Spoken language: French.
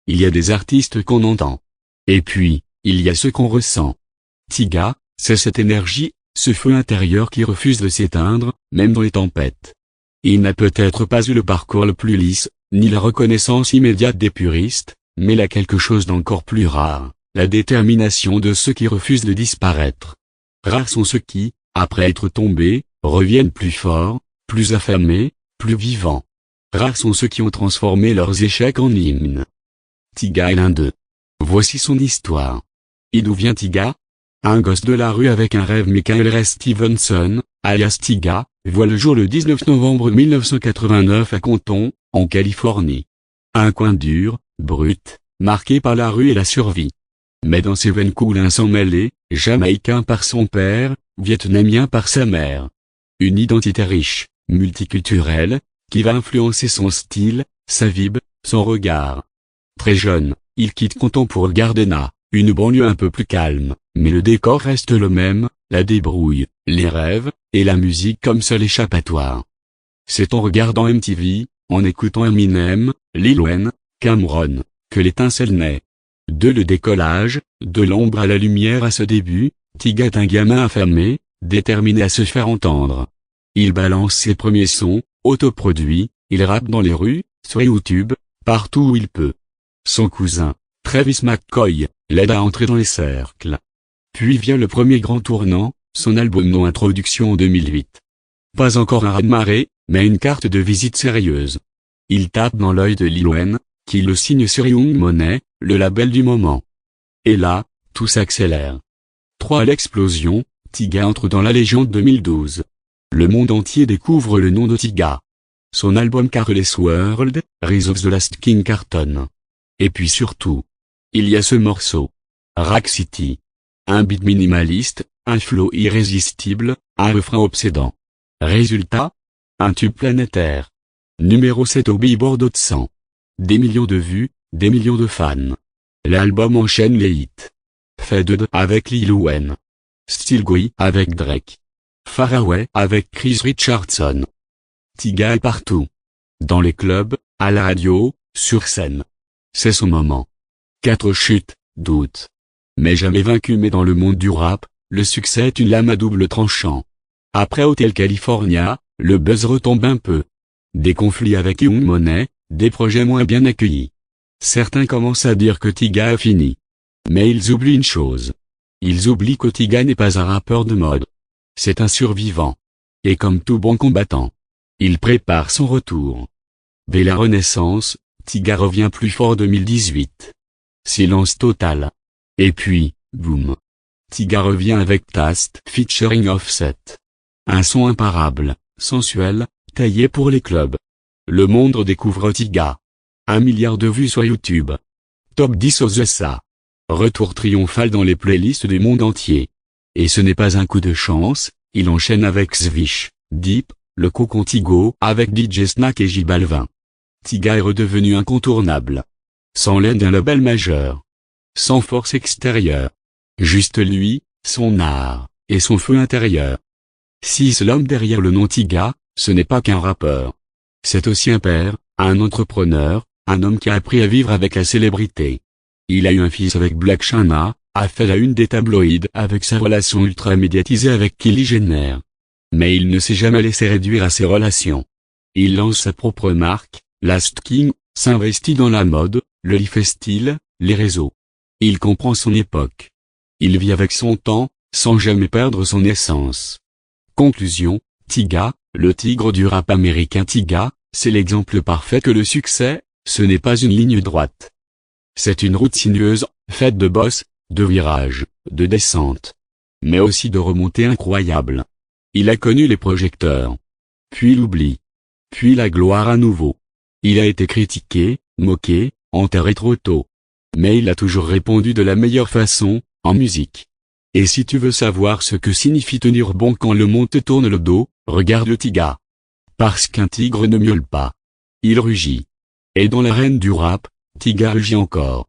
il y a des artistes qu'on entend. Et puis, il y a ceux qu'on ressent. Tiga, c'est cette énergie, ce feu intérieur qui refuse de s'éteindre, même dans les tempêtes. Il n'a peut-être pas eu le parcours le plus lisse, ni la reconnaissance immédiate des puristes, mais il a quelque chose d'encore plus rare, la détermination de ceux qui refusent de disparaître. Rares sont ceux qui, après être tombés, reviennent plus forts, plus affamés, plus vivants. Rares sont ceux qui ont transformé leurs échecs en hymnes. Tiga est l'un d'eux. Voici son histoire. Et d'où vient Tiga? Un gosse de la rue avec un rêve. Michael Ray Stevenson, alias Tiga, voit le jour le 19 novembre 1989 à Compton, en Californie. Un coin dur, brut, marqué par la rue et la survie. Mais dans ses veines coule un sang mêlé, jamaïcain par son père, vietnamien par sa mère. Une identité riche, multiculturelle, qui va influencer son style, sa vibe, son regard. Très jeune, il quitte Compton pour Gardena, une banlieue un peu plus calme, mais le décor reste le même, la débrouille, les rêves, et la musique comme seul échappatoire. C'est en regardant MTV, en écoutant Eminem, Lil Wayne, Cameron, que l'étincelle naît. De le décollage, de l'ombre à la lumière à ce début, Tiga est un gamin affamé, déterminé à se faire entendre. Il balance ses premiers sons, autoproduits, il rappe dans les rues, sur YouTube, partout où il peut. Son cousin, Travis McCoy, l'aide à entrer dans les cercles. Puis vient le premier grand tournant, son album non introduction en 2008. Pas encore un raz-de-marée, mais une carte de visite sérieuse. Il tape dans l'œil de Lil Wayne, qui le signe sur Young Money, le label du moment. Et là, tout s'accélère. 3 à l'explosion, Tiga entre dans la légende 2012. Le monde entier découvre le nom de Tiga. Son album Careless World, Rise of the Last King cartonne. Et puis surtout, il y a ce morceau. Rack City. Un beat minimaliste, un flow irrésistible, un refrain obsédant. Résultat, un tube planétaire. Numéro 7 au Billboard Hot 100. Des millions de vues, des millions de fans. L'album enchaîne les hits. Faded avec Lil Wayne. Still Going avec Drake. Far Away avec Chris Richardson. Tiga est partout. Dans les clubs, à la radio, sur scène. C'est son moment. 4 chutes, doutes. Mais jamais vaincu. Mais dans le monde du rap, le succès est une lame à double tranchant. Après Hotel California, le buzz retombe un peu. Des conflits avec Young Money, des projets moins bien accueillis. Certains commencent à dire que Tiga a fini. Mais ils oublient une chose. Ils oublient que Tiga n'est pas un rappeur de mode. C'est un survivant. Et comme tout bon combattant, il prépare son retour. Dès la Renaissance, Tiga revient plus fort 2018. Silence total. Et puis, boum. Tiga revient avec Tast featuring Offset. Un son imparable, sensuel, taillé pour les clubs. Le monde découvre Tiga. 1 milliard de vues sur YouTube. Top 10 aux USA. Retour triomphal dans les playlists du monde entier. Et ce n'est pas un coup de chance, il enchaîne avec Swish, Deep, le Contigo avec DJ Snack et J Balvin. Tiga est redevenu incontournable. Sans l'aide d'un label majeur. Sans force extérieure. Juste lui, son art, et son feu intérieur. Si l'homme derrière le nom Tiga, ce n'est pas qu'un rappeur. C'est aussi un père, un entrepreneur, un homme qui a appris à vivre avec la célébrité. Il a eu un fils avec Blac Chyna, a fait la une des tabloïds avec sa relation ultra médiatisée avec Kylie Jenner. Mais il ne s'est jamais laissé réduire à ses relations. Il lance sa propre marque, Last King, s'investit dans la mode, le lifestyle, les réseaux. Il comprend son époque. Il vit avec son temps, sans jamais perdre son essence. Conclusion, Tiga, le tigre du rap américain. Tiga, c'est l'exemple parfait que le succès, ce n'est pas une ligne droite. C'est une route sinueuse, faite de bosses, de virages, de descentes. Mais aussi de remontées incroyables. Il a connu les projecteurs. Puis l'oubli. Puis la gloire à nouveau. Il a été critiqué, moqué, enterré trop tôt. Mais il a toujours répondu de la meilleure façon, en musique. Et si tu veux savoir ce que signifie tenir bon quand le monde te tourne le dos, regarde le Tiga. Parce qu'un tigre ne miaule pas. Il rugit. Et dans l'arène du rap, Tiga rugit encore.